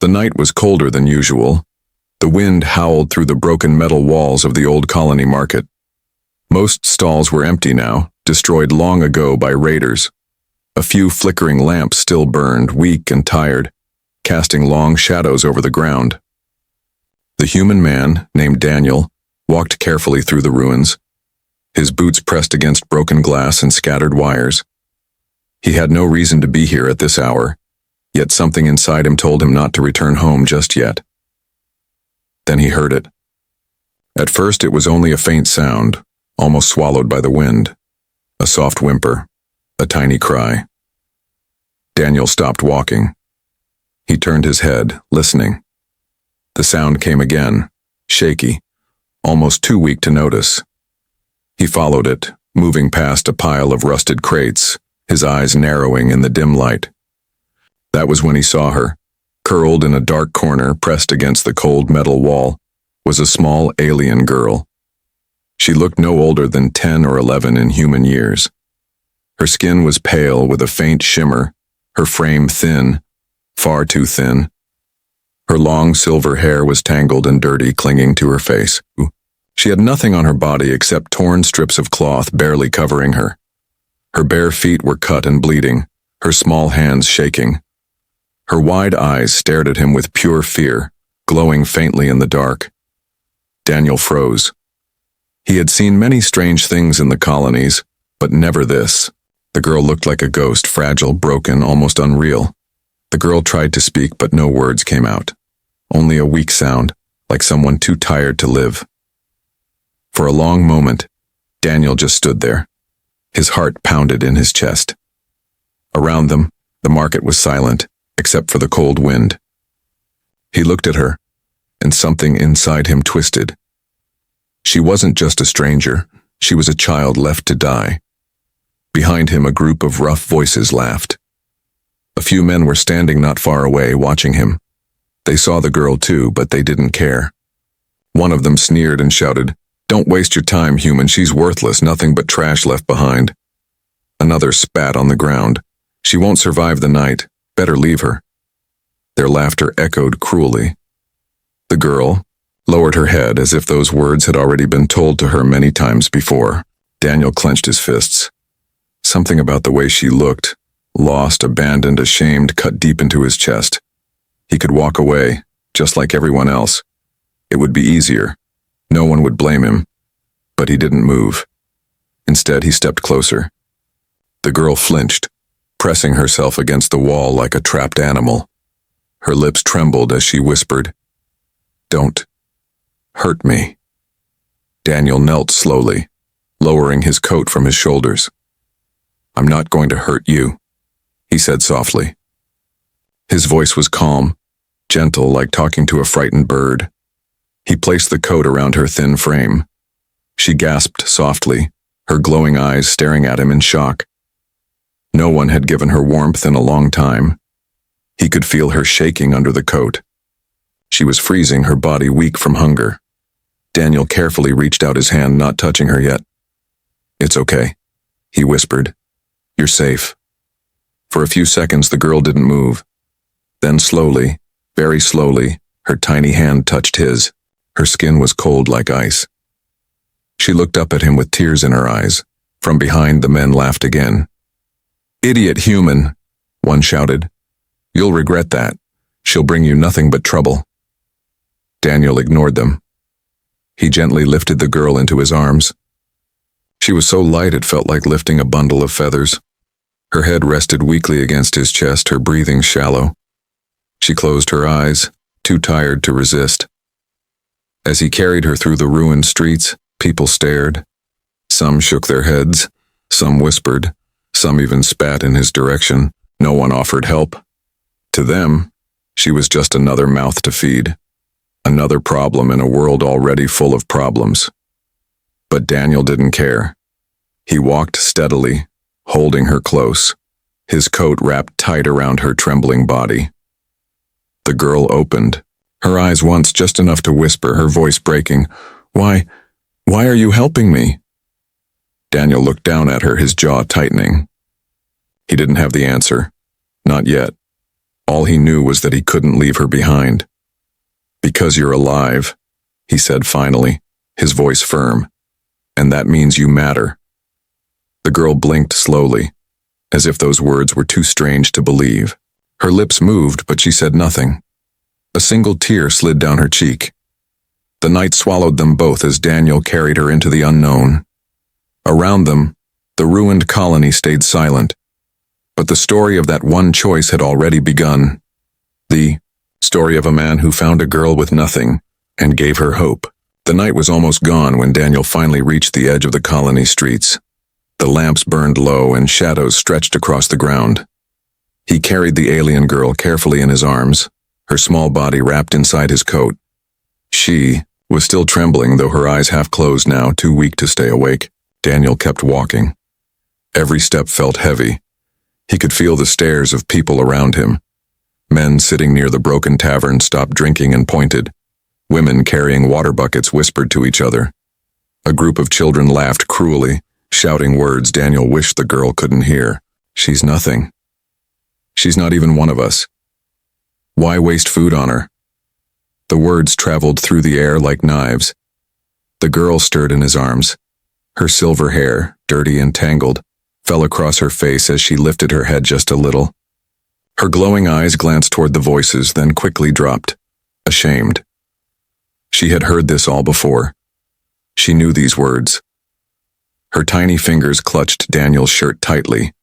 The night was colder than usual. The wind howled through the broken metal walls of the old colony market. Most stalls were empty now, destroyed long ago by raiders. A few flickering lamps still burned, weak and tired, casting long shadows over the ground. The human man, named Daniel, walked carefully through the ruins, his boots pressed against broken glass and scattered wires. He had no reason to be here at this hour, yet something inside him told him not to return home just yet. Then he heard it. At first it was only a faint sound, almost swallowed by the wind. A soft whimper, a tiny cry. Daniel stopped walking. He turned his head, listening. The sound came again, shaky, almost too weak to notice. He followed it, moving past a pile of rusted crates, his eyes narrowing in the dim light. That was when he saw her. Curled in a dark corner, pressed against the cold metal wall, was a small alien girl. She looked no older than 10 or 11 in human years. Her skin was pale with a faint shimmer, her frame thin, far too thin. Her long silver hair was tangled and dirty, clinging to her face. She had nothing on her body except torn strips of cloth barely covering her. Her bare feet were cut and bleeding, her small hands shaking. Her wide eyes stared at him with pure fear, glowing faintly in the dark. Daniel froze. He had seen many strange things in the colonies, but never this. The girl looked like a ghost, fragile, broken, almost unreal. The girl tried to speak, but no words came out. Only a weak sound, like someone too tired to live. For a long moment, Daniel just stood there. His heart pounded in his chest. Around them, the market was silent, except for the cold wind. He looked at her, and something inside him twisted. She wasn't just a stranger, she was a child left to die. Behind him, a group of rough voices laughed. A few men were standing not far away, watching him. They saw the girl too, but they didn't care. One of them sneered and shouted, "Don't waste your time, human, she's worthless, nothing but trash left behind." Another spat on the ground. "She won't survive the night, better leave her." Their laughter echoed cruelly. The girl lowered her head as if those words had already been told to her many times before. Daniel clenched his fists. Something about the way she looked, lost, abandoned, ashamed, cut deep into his chest. He could walk away, just like everyone else. It would be easier. No one would blame him. But he didn't move. Instead, he stepped closer. The girl flinched, pressing herself against the wall like a trapped animal. Her lips trembled as she whispered, "Don't hurt me." Daniel knelt slowly, lowering his coat from his shoulders. "I'm not going to hurt you," he said softly. His voice was calm, gentle, like talking to a frightened bird. He placed the coat around her thin frame. She gasped softly, her glowing eyes staring at him in shock. No one had given her warmth in a long time. He could feel her shaking under the coat. She was freezing, her body weak from hunger. Daniel carefully reached out his hand, not touching her yet. "It's okay," he whispered. "You're safe." For a few seconds, the girl didn't move. Then slowly, very slowly, her tiny hand touched his. Her skin was cold like ice. She looked up at him with tears in her eyes. From behind, the men laughed again. "Idiot human," one shouted. "You'll regret that. She'll bring you nothing but trouble." Daniel ignored them. He gently lifted the girl into his arms. She was so light it felt like lifting a bundle of feathers. Her head rested weakly against his chest, her breathing shallow. She closed her eyes, too tired to resist. As he carried her through the ruined streets, people stared. Some shook their heads, some whispered, some even spat in his direction. No one offered help. To them, she was just another mouth to feed, another problem in a world already full of problems. But Daniel didn't care. He walked steadily, holding her close, his coat wrapped tight around her trembling body. The girl opened, her eyes once just enough to whisper, her voice breaking, Why are you helping me?" Daniel looked down at her, his jaw tightening. He didn't have the answer. Not yet. All he knew was that he couldn't leave her behind. "Because you're alive," he said finally, his voice firm. "And that means you matter." The girl blinked slowly, as if those words were too strange to believe. Her lips moved, but she said nothing. A single tear slid down her cheek. The night swallowed them both as Daniel carried her into the unknown. Around them, the ruined colony stayed silent. But the story of that one choice had already begun. The story of a man who found a girl with nothing and gave her hope. The night was almost gone when Daniel finally reached the edge of the colony streets. The lamps burned low and shadows stretched across the ground. He carried the alien girl carefully in his arms, her small body wrapped inside his coat. She was still trembling, though her eyes half closed now, too weak to stay awake. Daniel kept walking. Every step felt heavy. He could feel the stares of people around him. Men sitting near the broken tavern stopped drinking and pointed. Women carrying water buckets whispered to each other. A group of children laughed cruelly, shouting words Daniel wished the girl couldn't hear. "She's nothing. She's not even one of us. Why waste food on her?" The words traveled through the air like knives. The girl stirred in his arms. Her silver hair, dirty and tangled, fell across her face as she lifted her head just a little. Her glowing eyes glanced toward the voices, then quickly dropped, ashamed. She had heard this all before. She knew these words. Her tiny fingers clutched Daniel's shirt tightly,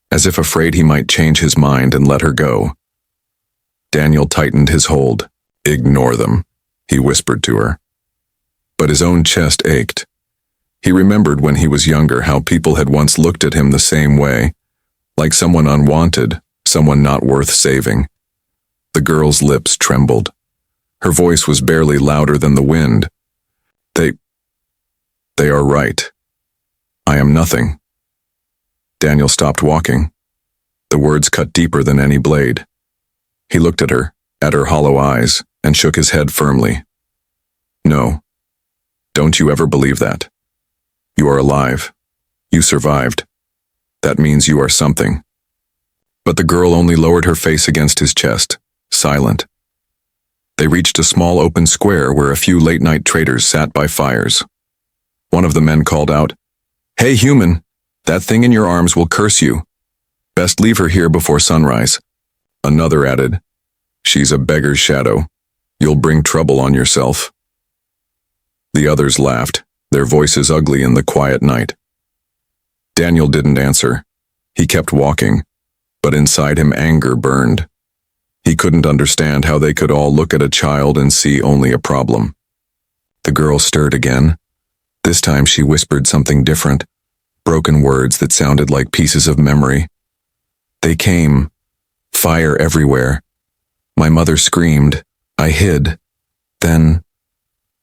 as if afraid he might change his mind and let her go. Daniel tightened his hold. "Ignore them," he whispered to her. But his own chest ached. He remembered when he was younger how people had once looked at him the same way, like someone unwanted, someone not worth saving. The girl's lips trembled. Her voice was barely louder than the wind. They are right. I am nothing." Daniel stopped walking. The words cut deeper than any blade. He looked at her hollow eyes, and shook his head firmly. "No. Don't you ever believe that. You are alive. You survived. That means you are something." But the girl only lowered her face against his chest, silent. They reached a small open square where a few late-night traders sat by fires. One of the men called out, "Hey, human, that thing in your arms will curse you. Best leave her here before sunrise." Another added, "She's a beggar's shadow. You'll bring trouble on yourself." The others laughed, their voices ugly in the quiet night. Daniel didn't answer. He kept walking, but inside him anger burned. He couldn't understand how they could all look at a child and see only a problem. The girl stirred again. This time she whispered something different, broken words that sounded like pieces of memory. "They came. Fire everywhere. My mother screamed. I hid. Then..."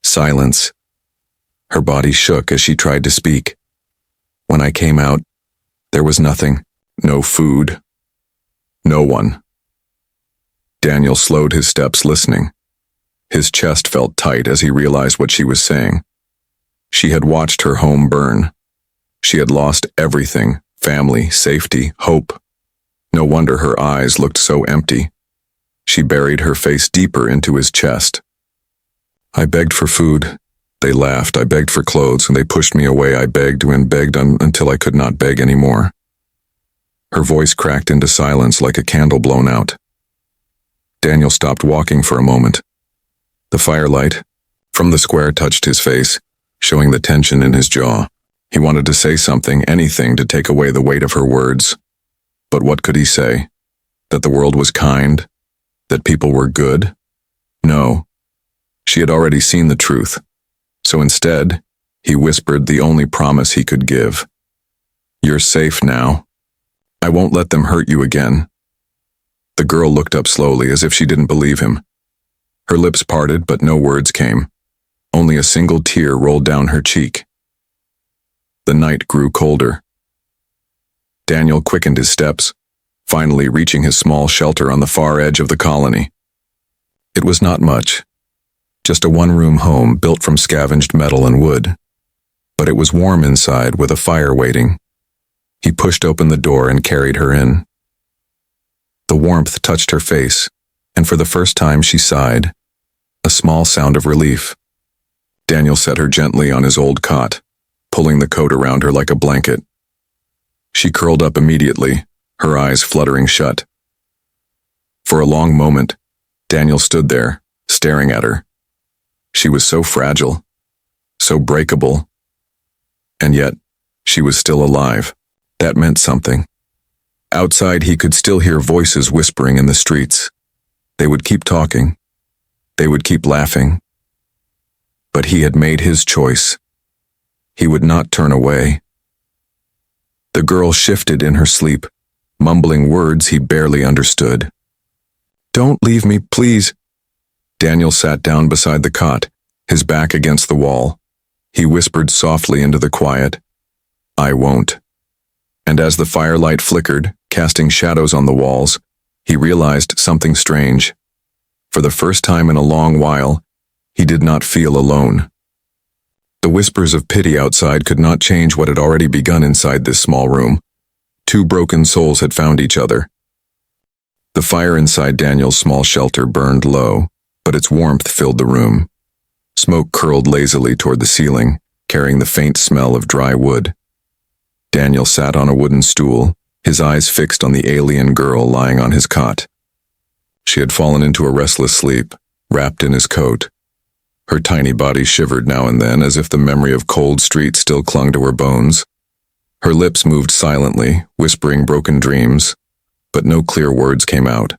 Silence. Her body shook as she tried to speak. "When I came out, there was nothing. No food. No one." Daniel slowed his steps, listening. His chest felt tight as he realized what she was saying. She had watched her home burn. She had lost everything: family, safety, hope. No wonder her eyes looked so empty. She buried her face deeper into his chest. "I begged for food. They laughed. I begged for clothes, and they pushed me away. I begged and begged until I could not beg anymore." Her voice cracked into silence like a candle blown out. Daniel stopped walking for a moment. The firelight from the square touched his face, showing the tension in his jaw. He wanted to say something, anything to take away the weight of her words. But what could he say? That the world was kind? That people were good? No. She had already seen the truth. So instead, he whispered the only promise he could give. "You're safe now. I won't let them hurt you again." The girl looked up slowly as if she didn't believe him. Her lips parted, but no words came. Only a single tear rolled down her cheek. The night grew colder. Daniel quickened his steps, finally reaching his small shelter on the far edge of the colony. It was not much, just a one-room home built from scavenged metal and wood. But it was warm inside with a fire waiting. He pushed open the door and carried her in. The warmth touched her face, and for the first time she sighed, a small sound of relief. Daniel set her gently on his old cot, pulling the coat around her like a blanket. She curled up immediately, her eyes fluttering shut. For a long moment, Daniel stood there, staring at her. She was so fragile, so breakable, and yet she was still alive. That meant something. Outside, he could still hear voices whispering in the streets. They would keep talking. They would keep laughing. But he had made his choice. He would not turn away. The girl shifted in her sleep, mumbling words he barely understood. "Don't leave me, please." Daniel sat down beside the cot, his back against the wall. He whispered softly into the quiet, "I won't." And as the firelight flickered, casting shadows on the walls, he realized something strange. For the first time in a long while, he did not feel alone. The whispers of pity outside could not change what had already begun inside this small room. Two broken souls had found each other. The fire inside Daniel's small shelter burned low, but its warmth filled the room. Smoke curled lazily toward the ceiling, carrying the faint smell of dry wood. Daniel sat on a wooden stool, his eyes fixed on the alien girl lying on his cot. She had fallen into a restless sleep, wrapped in his coat. Her tiny body shivered now and then as if the memory of cold streets still clung to her bones. Her lips moved silently, whispering broken dreams, but no clear words came out.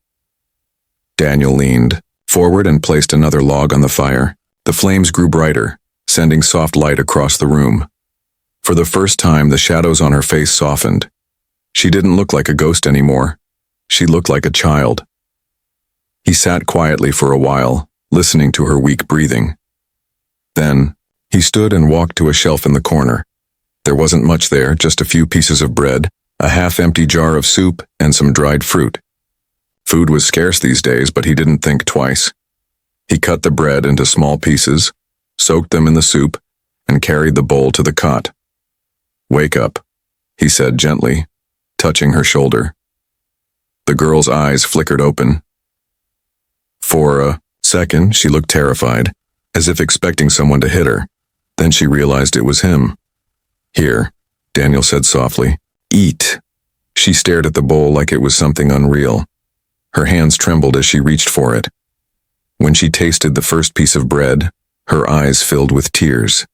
Daniel leaned forward and placed another log on the fire. The flames grew brighter, sending soft light across the room. For the first time, the shadows on her face softened. She didn't look like a ghost anymore. She looked like a child. He sat quietly for a while, listening to her weak breathing. Then, he stood and walked to a shelf in the corner. There wasn't much there, just a few pieces of bread, a half-empty jar of soup, and some dried fruit. Food was scarce these days, but he didn't think twice. He cut the bread into small pieces, soaked them in the soup, and carried the bowl to the cot. "Wake up," he said gently, touching her shoulder. The girl's eyes flickered open. For a second, she looked terrified, as if expecting someone to hit her. Then she realized it was him. "Here," Daniel said softly. "Eat." She stared at the bowl like it was something unreal. Her hands trembled as she reached for it. When she tasted the first piece of bread, her eyes filled with tears.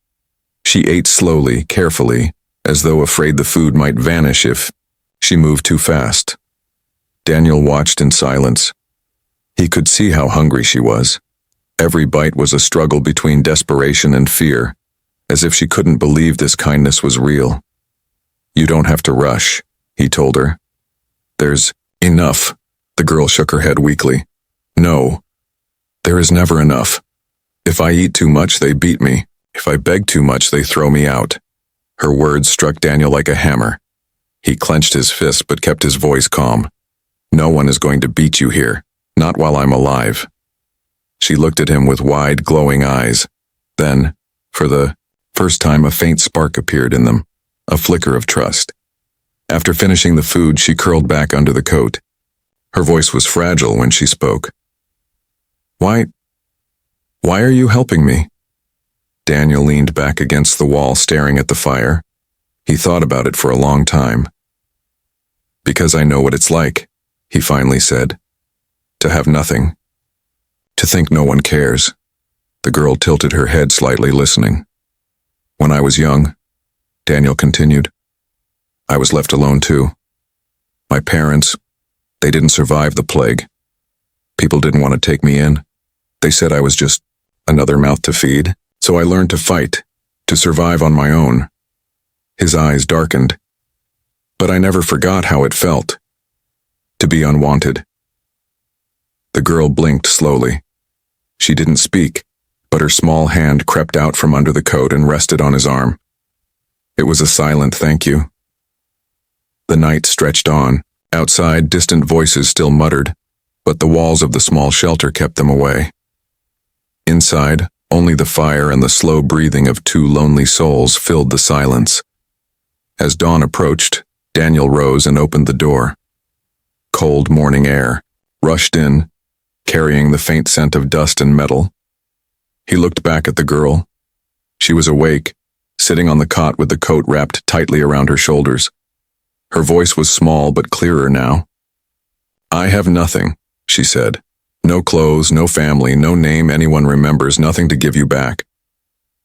She ate slowly, carefully, as though afraid the food might vanish if she moved too fast. Daniel watched in silence. He could see how hungry she was. Every bite was a struggle between desperation and fear, as if she couldn't believe this kindness was real. "You don't have to rush," he told her. "There's enough." The girl shook her head weakly. "No, there is never enough. If I eat too much, they beat me. If I beg too much, they throw me out." Her words struck Daniel like a hammer. He clenched his fist but kept his voice calm. "No one is going to beat you here, not while I'm alive." She looked at him with wide, glowing eyes. Then, for the first time, a faint spark appeared in them, a flicker of trust. After finishing the food, she curled back under the coat. Her voice was fragile when she spoke. Why are you helping me?" Daniel leaned back against the wall, staring at the fire. He thought about it for a long time. "Because I know what it's like," he finally said. "To have nothing. To think no one cares." The girl tilted her head slightly, listening. "When I was young," Daniel continued, "I was left alone too. My parents, they didn't survive the plague. People didn't want to take me in. They said I was just another mouth to feed. So I learned to fight, to survive on my own." His eyes darkened. "But I never forgot how it felt. To be unwanted." The girl blinked slowly. She didn't speak, but her small hand crept out from under the coat and rested on his arm. It was a silent thank you. The night stretched on. Outside, distant voices still muttered, but the walls of the small shelter kept them away. Inside, only the fire and the slow breathing of two lonely souls filled the silence. As dawn approached, Daniel rose and opened the door. cold morning air, rushed in, carrying the faint scent of dust and metal. He looked back at the girl. She was awake, sitting on the cot with the coat wrapped tightly around her shoulders. Her voice was small but clearer now. "I have nothing," she said. "No clothes, no family, no name anyone remembers, nothing to give you back."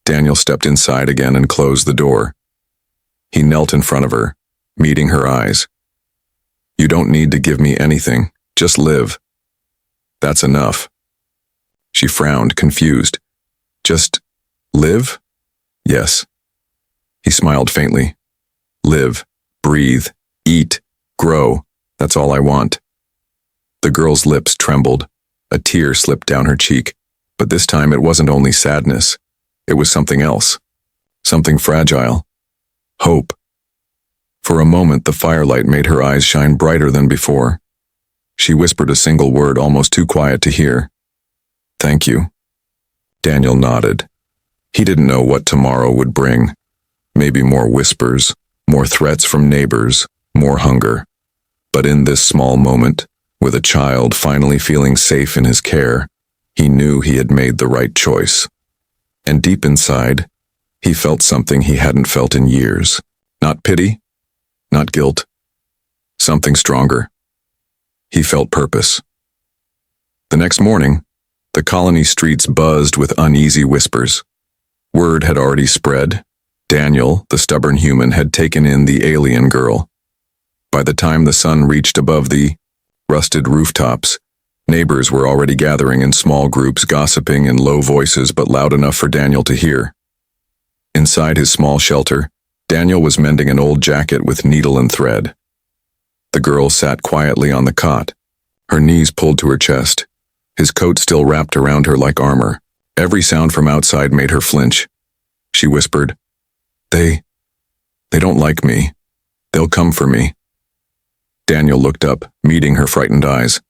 Daniel stepped inside again and closed the door. He knelt in front of her, meeting her eyes. "You don't need to give me anything, just live. That's enough." She frowned, confused. "Just live?" "Yes." He smiled faintly. "Live, breathe, eat, grow, that's all I want." The girl's lips trembled. A tear slipped down her cheek, but this time it wasn't only sadness. It was something else. Something fragile. Hope. For a moment, the firelight made her eyes shine brighter than before. She whispered a single word, almost too quiet to hear. "Thank you." Daniel nodded. He didn't know what tomorrow would bring. Maybe more whispers, more threats from neighbors, more hunger. But in this small moment, with a child finally feeling safe in his care, he knew he had made the right choice. And deep inside, he felt something he hadn't felt in years. Not pity, not guilt. Something stronger. He felt purpose. The next morning, the colony streets buzzed with uneasy whispers. Word had already spread. Daniel, the stubborn human, had taken in the alien girl. By the time the sun reached above the rusted rooftops, neighbors were already gathering in small groups, gossiping in low voices but loud enough for Daniel to hear. Inside his small shelter, Daniel was mending an old jacket with needle and thread. The girl sat quietly on the cot, her knees pulled to her chest, his coat still wrapped around her like armor. Every sound from outside made her flinch. She whispered, They don't like me. They'll come for me." Daniel looked up, meeting her frightened eyes.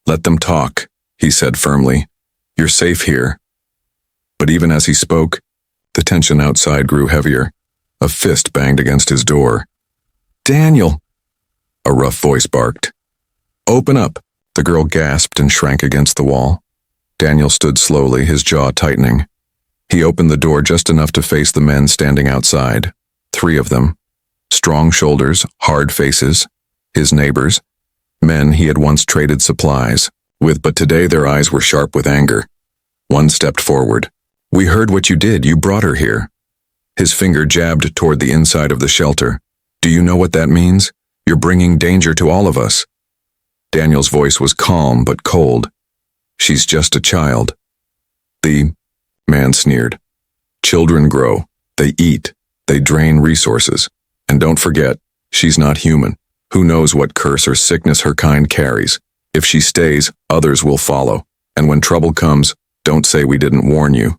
"Let them talk," he said firmly. "You're safe here." But even as he spoke, the tension outside grew heavier. A fist banged against his door. "Daniel!" a rough voice barked. "Open up!" The girl gasped and shrank against the wall. Daniel stood slowly, his jaw tightening. He opened the door just enough to face the men standing outside. 3 of them. Strong shoulders, hard faces. His neighbors. Men he had once traded supplies with, but today their eyes were sharp with anger. One stepped forward. "We heard what you did. You brought her here." His finger jabbed toward the inside of the shelter. "Do you know what that means? You're bringing danger to all of us." Daniel's voice was calm but cold. "She's just a child." The man sneered. "Children grow. They eat. They drain resources. And don't forget, she's not human. Who knows what curse or sickness her kind carries? If she stays, others will follow. And when trouble comes, don't say we didn't warn you."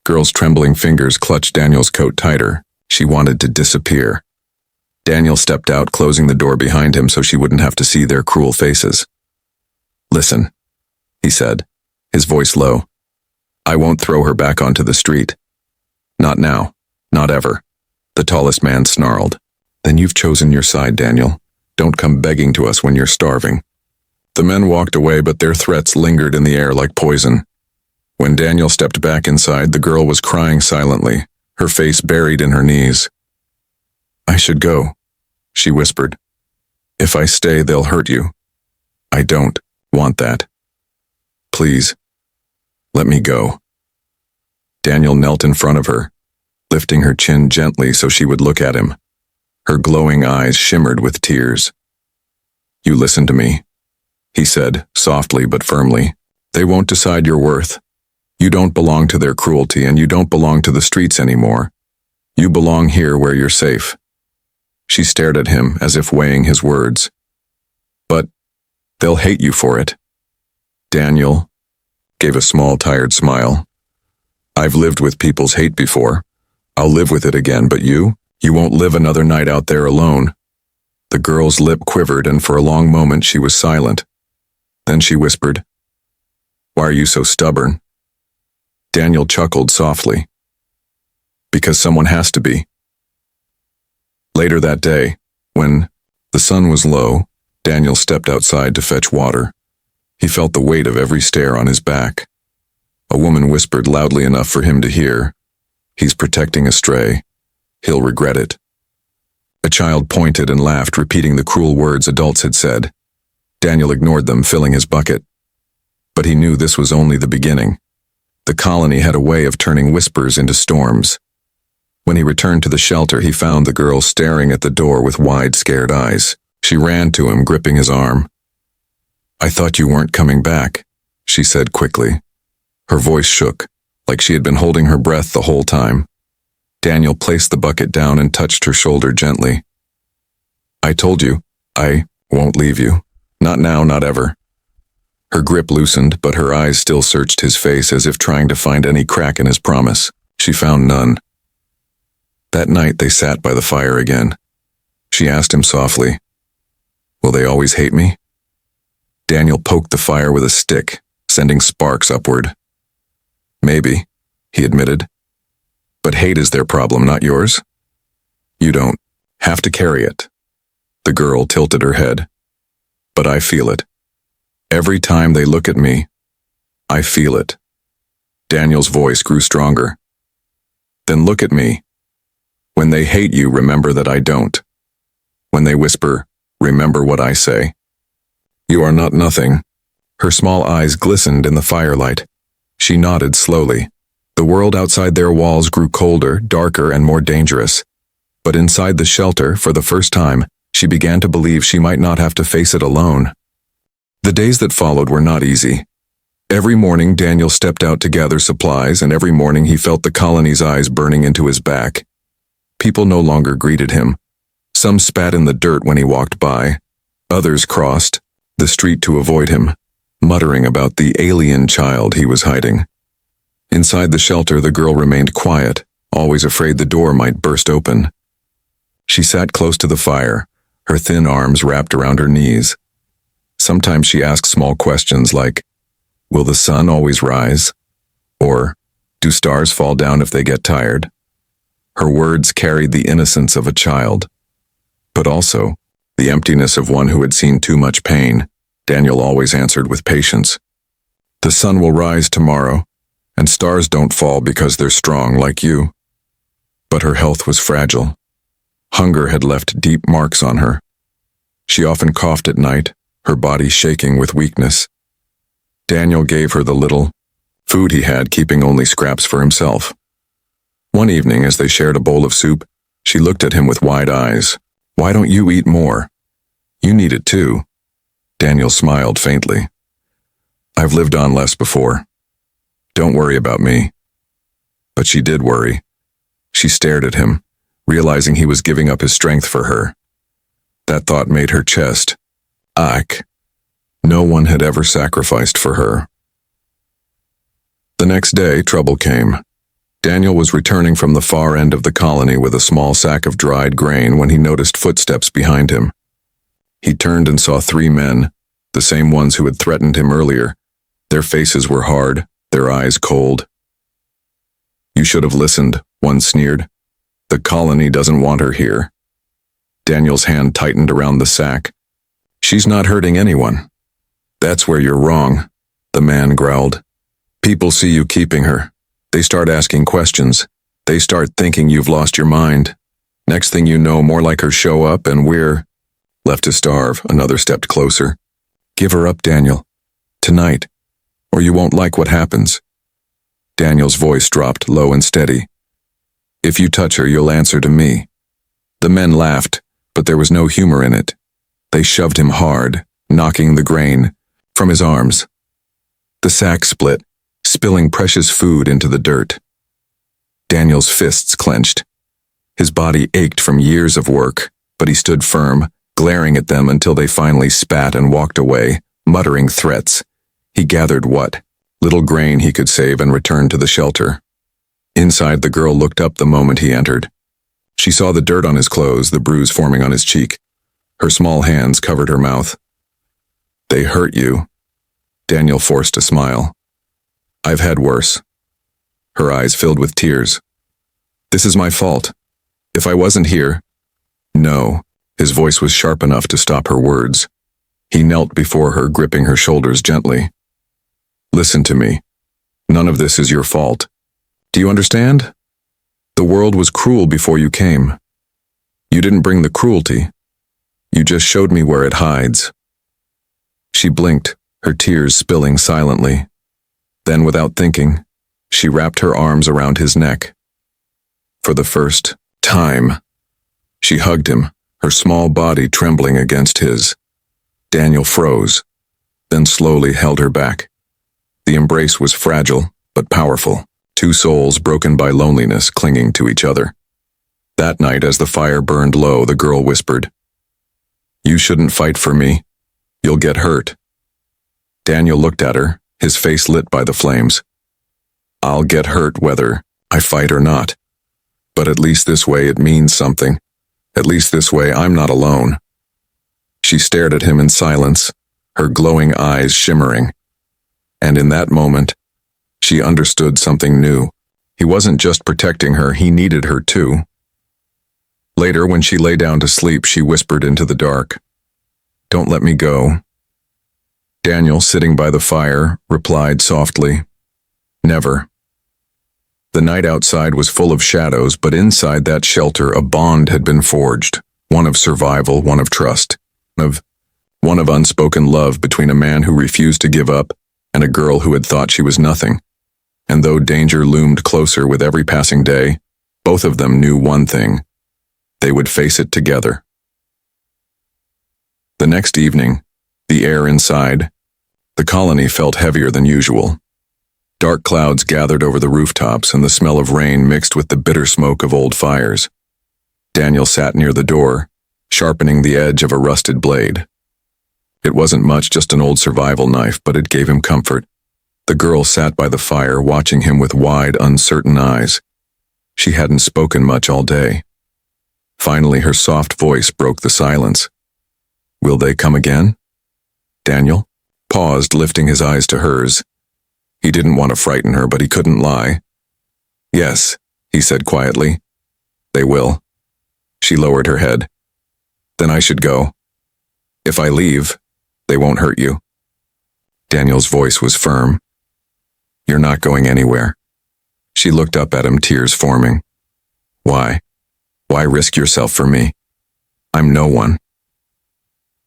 Girl's trembling fingers clutched Daniel's coat tighter. She wanted to disappear. Daniel stepped out, closing the door behind him so she wouldn't have to see their cruel faces. "Listen," he said, his voice low. "I won't throw her back onto the street. Not now. Not ever." The tallest man snarled. "Then you've chosen your side, Daniel. Don't come begging to us when you're starving." The men walked away, but their threats lingered in the air like poison. When Daniel stepped back inside, the girl was crying silently, her face buried in her knees. "I should go," she whispered. "If I stay, they'll hurt you. I don't want that. Please, let me go." Daniel knelt in front of her, lifting her chin gently so she would look at him. Her glowing eyes shimmered with tears. "You listen to me," he said, softly but firmly. "They won't decide your worth. You don't belong to their cruelty, and you don't belong to the streets anymore. You belong here where you're safe." She stared at him as if weighing his words. "But they'll hate you for it." Daniel gave a small, tired smile. "I've lived with people's hate before. I'll live with it again, but you won't live another night out there alone." The girl's lip quivered, and for a long moment she was silent. Then she whispered, "Why are you so stubborn?" Daniel chuckled softly. "Because someone has to be." Later that day, When the sun was low, Daniel stepped outside to fetch water. He felt the weight of every stare on his back. A woman whispered loudly enough for him to hear, "He's protecting a stray. He'll regret it." A child pointed and laughed, repeating the cruel words adults had said. Daniel ignored them, filling his bucket. But he knew this was only the beginning. The colony had a way of turning whispers into storms. When he returned to the shelter, he found the girl staring at the door with wide, scared eyes. She ran to him, gripping his arm. "I thought you weren't coming back," she said quickly. Her voice shook, like she had been holding her breath the whole time. Daniel placed the bucket down and touched her shoulder gently. "I told you, I won't leave you. Not now, not ever." Her grip loosened, but her eyes still searched his face as if trying to find any crack in his promise. She found none. That night they sat by the fire again. She asked him softly, "Will they always hate me?" Daniel poked the fire with a stick, sending sparks upward. "Maybe," he admitted. "But hate is their problem, not yours. You don't have to carry it." The girl tilted her head. "But I feel it. Every time they look at me, I feel it." Daniel's voice grew stronger. "Then look at me. When they hate you, remember that I don't. When they whisper, remember what I say. You are not nothing." Her small eyes glistened in the firelight. She nodded slowly. The world outside their walls grew colder, darker, and more dangerous. But inside the shelter, for the first time, she began to believe she might not have to face it alone. The days that followed were not easy. Every morning Daniel stepped out to gather supplies, and every morning he felt the colony's eyes burning into his back. People no longer greeted him. Some spat in the dirt when he walked by. Others crossed the street to avoid him, muttering about the alien child he was hiding. Inside the shelter, the girl remained quiet, always afraid the door might burst open. She sat close to the fire, her thin arms wrapped around her knees. Sometimes she asked small questions like, "Will the sun always rise?" Or, "Do stars fall down if they get tired?" Her words carried the innocence of a child, but also the emptiness of one who had seen too much pain. Daniel always answered with patience, "The sun will rise tomorrow, and stars don't fall because they're strong like you." But her health was fragile. Hunger had left deep marks on her. She often coughed at night, her body shaking with weakness. Daniel gave her the little food he had, keeping only scraps for himself. One evening, as they shared a bowl of soup, she looked at him with wide eyes. "Why don't you eat more? You need it too." Daniel smiled faintly. "I've lived on less before. Don't worry about me." But she did worry. She stared at him, realizing he was giving up his strength for her. That thought made her chest ache. No one had ever sacrificed for her. The next day, trouble came. Daniel was returning from the far end of the colony with a small sack of dried grain when he noticed footsteps behind him. He turned and saw 3 men, the same ones who had threatened him earlier. Their faces were hard, their eyes cold. "You should have listened," one sneered. "The colony doesn't want her here." Daniel's hand tightened around the sack. "She's not hurting anyone." "That's where you're wrong," the man growled. "People see you keeping her. They start asking questions. They start thinking you've lost your mind. Next thing you know, more like her show up and we're left to starve." Another stepped closer. "Give her up, Daniel. Tonight, or you won't like what happens." Daniel's voice dropped low and steady. "If you touch her, you'll answer to me." The men laughed, but there was no humor in it. They shoved him hard, knocking the grain from his arms. The sack split, spilling precious food into the dirt. Daniel's fists clenched. His body ached from years of work, but he stood firm, glaring at them until they finally spat and walked away, muttering threats. He gathered what little grain he could save and returned to the shelter. Inside, the girl looked up the moment he entered. She saw the dirt on his clothes, the bruise forming on his cheek. Her small hands covered her mouth. "They hurt you." Daniel forced a smile. "I've had worse." Her eyes filled with tears. "This is my fault. If I wasn't here..." "No, His voice was sharp enough to stop her words. He knelt before her, gripping her shoulders gently. Listen to me. None of this is your fault. Do you understand? The world was cruel before you came. You didn't bring the cruelty. You just showed me where it hides. She blinked, her tears spilling silently. Then, without thinking, she wrapped her arms around his neck. For the first time, she hugged him, her small body trembling against his. Daniel froze, then slowly held her back. The embrace was fragile, but powerful, two souls broken by loneliness clinging to each other. That night, as the fire burned low, the girl whispered, "You shouldn't fight for me. You'll get hurt." Daniel looked at her, his face lit by the flames. "I'll get hurt whether I fight or not. But at least this way it means something. At least this way I'm not alone." She stared at him in silence, her glowing eyes shimmering. And in that moment, she understood something new. He wasn't just protecting her, he needed her too. Later, when she lay down to sleep, she whispered into the dark, "Don't let me go." Daniel, sitting by the fire, replied softly, "Never." The night outside was full of shadows, but inside that shelter a bond had been forged, one of survival, one of trust, one of unspoken love between a man who refused to give up and a girl who had thought she was nothing. And though danger loomed closer with every passing day, both of them knew one thing: they would face it together. The next evening, the air inside the colony felt heavier than usual. Dark clouds gathered over the rooftops, and the smell of rain mixed with the bitter smoke of old fires. Daniel sat near the door, sharpening the edge of a rusted blade. It wasn't much, just an old survival knife, but it gave him comfort. The girl sat by the fire, watching him with wide, uncertain eyes. She hadn't spoken much all day. Finally, her soft voice broke the silence. "Will they come again?" Daniel paused, lifting his eyes to hers. He didn't want to frighten her, but he couldn't lie. "Yes," he said quietly. "They will." She lowered her head. "Then I should go. If I leave, they won't hurt you." Daniel's voice was firm. "You're not going anywhere." She looked up at him, tears forming. "Why? Why risk yourself for me? I'm no one."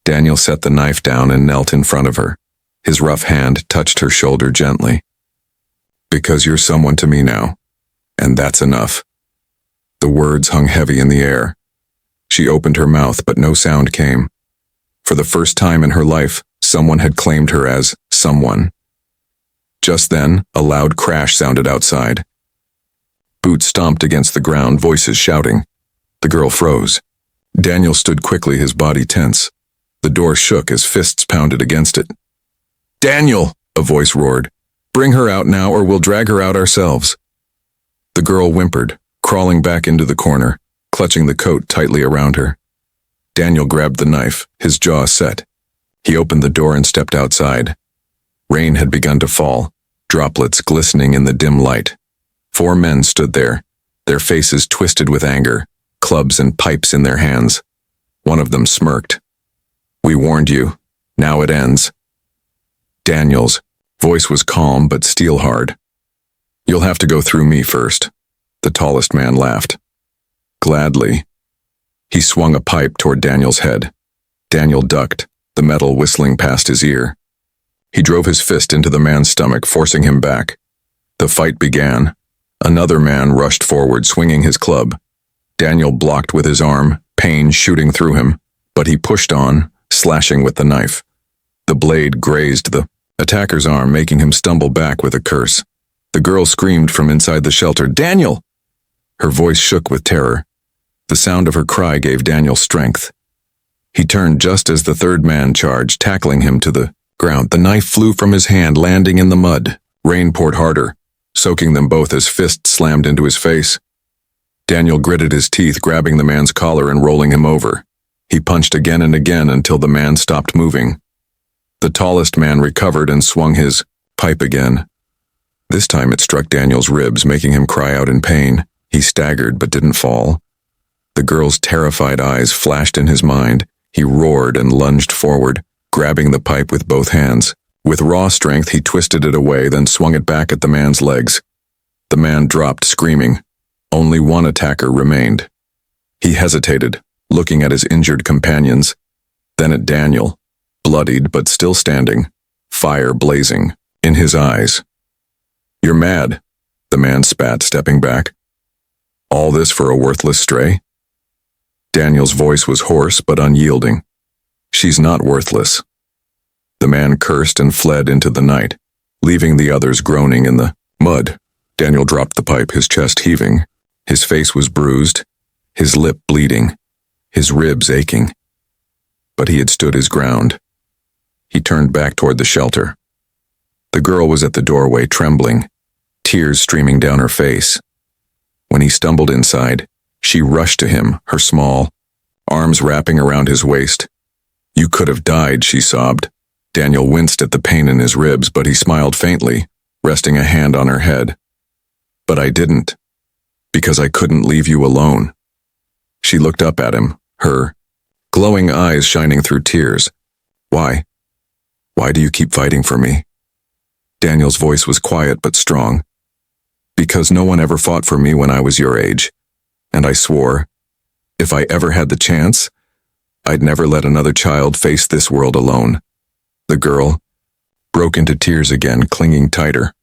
Daniel set the knife down and knelt in front of her. His rough hand touched her shoulder gently. "Because you're someone to me now, and that's enough." The words hung heavy in the air. She opened her mouth, but no sound came. For the first time in her life, someone had claimed her as someone. Just then, a loud crash sounded outside. Boots stomped against the ground, voices shouting. The girl froze. Daniel stood quickly, his body tense. The door shook as fists pounded against it. "Daniel!" a voice roared. "Bring her out now, or we'll drag her out ourselves." The girl whimpered, crawling back into the corner, clutching the coat tightly around her. Daniel grabbed the knife, his jaw set. He opened the door and stepped outside. Rain had begun to fall, droplets glistening in the dim light. 4 men stood there, their faces twisted with anger, clubs and pipes in their hands. One of them smirked. "We warned you. Now it ends." Daniel's voice was calm but steel-hard. "You'll have to go through me first." The tallest man laughed. "Gladly." He swung a pipe toward Daniel's head. Daniel ducked, the metal whistling past his ear. He drove his fist into the man's stomach, forcing him back. The fight began. Another man rushed forward, swinging his club. Daniel blocked with his arm, pain shooting through him, but he pushed on, slashing with the knife. The blade grazed the attacker's arm, making him stumble back with a curse. The girl screamed from inside the shelter, "Daniel!" Her voice shook with terror. The sound of her cry gave Daniel strength. He turned just as the third man charged, tackling him to the ground. The knife flew from his hand, landing in the mud. Rain poured harder, soaking them both as fists slammed into his face. Daniel gritted his teeth, grabbing the man's collar and rolling him over. He punched again and again until the man stopped moving. The tallest man recovered and swung his pipe again. This time it struck Daniel's ribs, making him cry out in pain. He staggered but didn't fall. The girl's terrified eyes flashed in his mind. He roared and lunged forward, grabbing the pipe with both hands. With raw strength, he twisted it away, then swung it back at the man's legs. The man dropped, screaming. Only one attacker remained. He hesitated, looking at his injured companions, then at Daniel, bloodied but still standing, fire blazing in his eyes. "You're mad," the man spat, stepping back. "All this for a worthless stray?" Daniel's voice was hoarse but unyielding. "She's not worthless." The man cursed and fled into the night, leaving the others groaning in the mud. Daniel dropped the pipe, his chest heaving. His face was bruised, his lip bleeding, his ribs aching. But he had stood his ground. He turned back toward the shelter. The girl was at the doorway, trembling, tears streaming down her face. When he stumbled inside, she rushed to him, her small arms wrapping around his waist. "You could have died," she sobbed. Daniel winced at the pain in his ribs, but he smiled faintly, resting a hand on her head. "But I didn't, because I couldn't leave you alone." She looked up at him, her glowing eyes shining through tears. "Why? Why do you keep fighting for me?" Daniel's voice was quiet but strong. "Because no one ever fought for me when I was your age, and I swore, if I ever had the chance, I'd never let another child face this world alone." The girl broke into tears again, clinging tighter.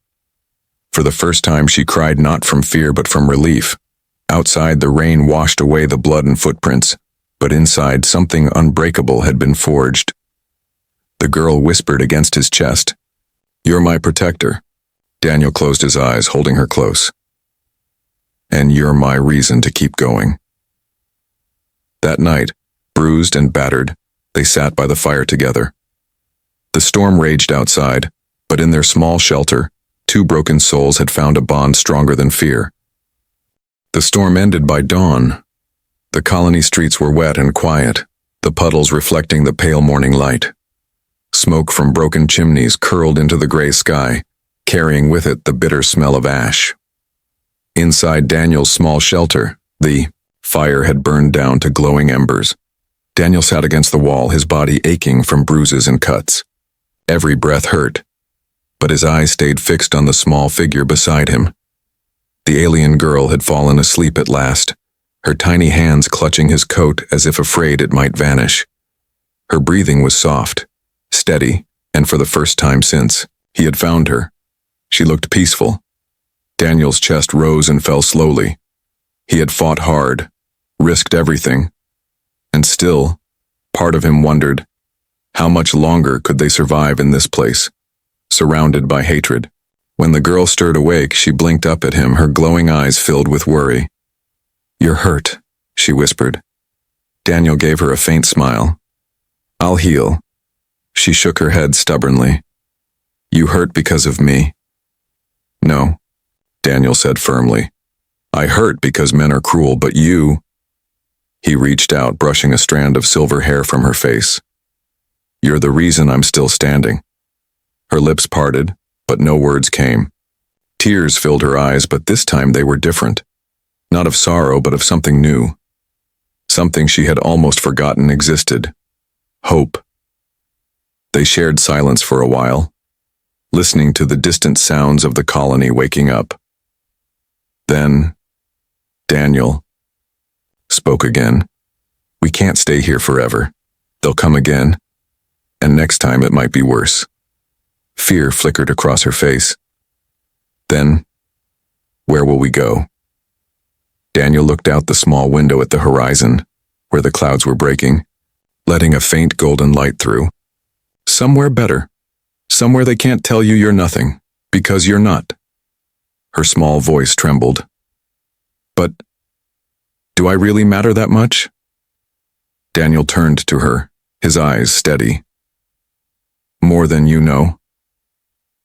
For the first time, she cried not from fear but from relief. Outside, the rain washed away the blood and footprints, but inside, something unbreakable had been forged. The girl whispered against his chest, "You're my protector." Daniel closed his eyes, holding her close. "And you're my reason to keep going." That night, bruised and battered, they sat by the fire together. The storm raged outside, but in their small shelter, two broken souls had found a bond stronger than fear. The storm ended by dawn. The colony streets were wet and quiet, the puddles reflecting the pale morning light. Smoke from broken chimneys curled into the gray sky, carrying with it the bitter smell of ash. Inside Daniel's small shelter, the fire had burned down to glowing embers. Daniel sat against the wall, his body aching from bruises and cuts. Every breath hurt, but his eyes stayed fixed on the small figure beside him. The alien girl had fallen asleep at last, her tiny hands clutching his coat as if afraid it might vanish. Her breathing was soft, steady, and for the first time since he had found her, she looked peaceful. Daniel's chest rose and fell slowly. He had fought hard, risked everything, and still, part of him wondered, how much longer could they survive in this place, surrounded by hatred? When the girl stirred awake, she blinked up at him, her glowing eyes filled with worry. "You're hurt," she whispered. Daniel gave her a faint smile. "I'll heal." She shook her head stubbornly. "You hurt because of me." "No," Daniel said firmly. "I hurt because men are cruel, but you—" He reached out, brushing a strand of silver hair from her face. "You're the reason I'm still standing." Her lips parted, but no words came. Tears filled her eyes, but this time they were different. Not of sorrow, but of something new. Something she had almost forgotten existed. Hope. They shared silence for a while, listening to the distant sounds of the colony waking up. Then, Daniel spoke again. "We can't stay here forever. They'll come again, and next time it might be worse." Fear flickered across her face. "Then, where will we go?" Daniel looked out the small window at the horizon, where the clouds were breaking, letting a faint golden light through. "Somewhere better. Somewhere they can't tell you you're nothing, because you're not." Her small voice trembled. "But, do I really matter that much?" Daniel turned to her, his eyes steady. "More than you know."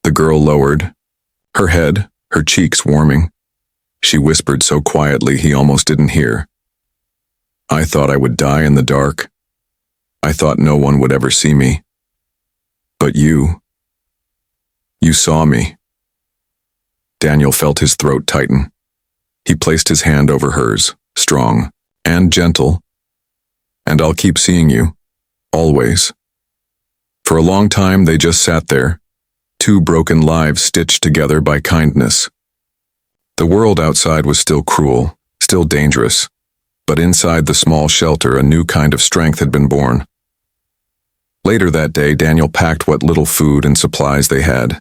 The girl lowered, her head, her cheeks warming. She whispered so quietly he almost didn't hear. "I thought I would die in the dark. I thought no one would ever see me. But you saw me." Daniel felt his throat tighten. He placed his hand over hers, strong, and gentle. And I'll keep seeing you. Always. For a long time they just sat there, two broken lives stitched together by kindness. The world outside was still cruel, still dangerous, but inside the small shelter a new kind of strength had been born. Later that day, Daniel packed what little food and supplies they had.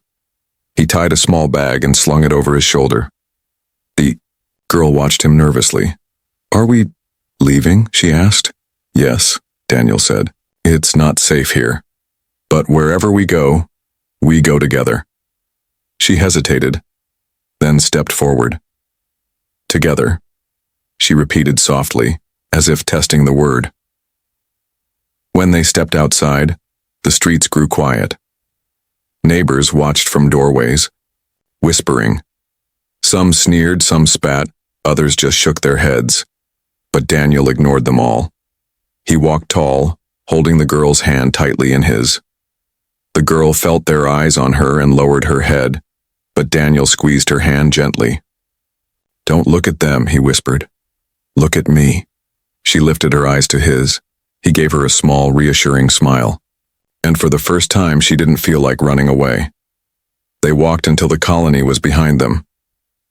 He tied a small bag and slung it over his shoulder. The girl watched him nervously. "Are we leaving?" she asked. "Yes," Daniel said. "It's not safe here. But wherever we go together." She hesitated, then stepped forward. "Together," she repeated softly, as if testing the word. When they stepped outside, the streets grew quiet. Neighbors watched from doorways, whispering. Some sneered, some spat, others just shook their heads. But Daniel ignored them all. He walked tall, holding the girl's hand tightly in his. The girl felt their eyes on her and lowered her head, but Daniel squeezed her hand gently. "Don't look at them," he whispered. "Look at me." She lifted her eyes to his. He gave her a small, reassuring smile. And for the first time, she didn't feel like running away. They walked until the colony was behind them.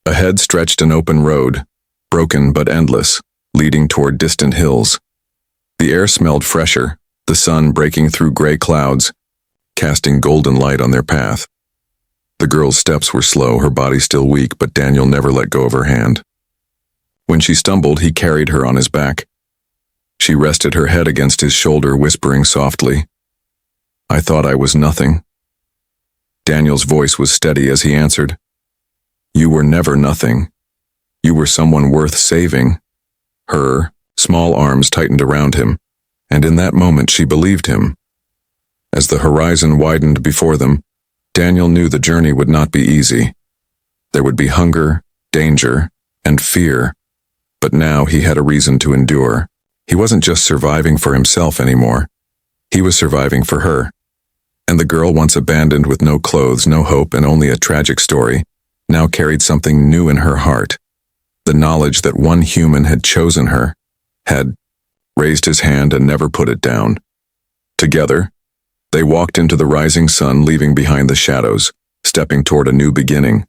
Ahead stretched an open road, broken but endless, leading toward distant hills. The air smelled fresher, the sun breaking through gray clouds, casting golden light on their path. The girl's steps were slow, her body still weak, but Daniel never let go of her hand. When she stumbled, he carried her on his back. She rested her head against his shoulder, whispering softly, "I thought I was nothing." Daniel's voice was steady as he answered, "You were never nothing. You were someone worth saving." Her small arms tightened around him, and in that moment she believed him. As the horizon widened before them, Daniel knew the journey would not be easy. There would be hunger, danger, and fear, but now he had a reason to endure. He wasn't just surviving for himself anymore. He was surviving for her. And the girl, once abandoned with no clothes, no hope, and only a tragic story, now carried something new in her heart. The knowledge that one human had chosen her, had raised his hand and never put it down. Together, they walked into the rising sun, leaving behind the shadows, stepping toward a new beginning.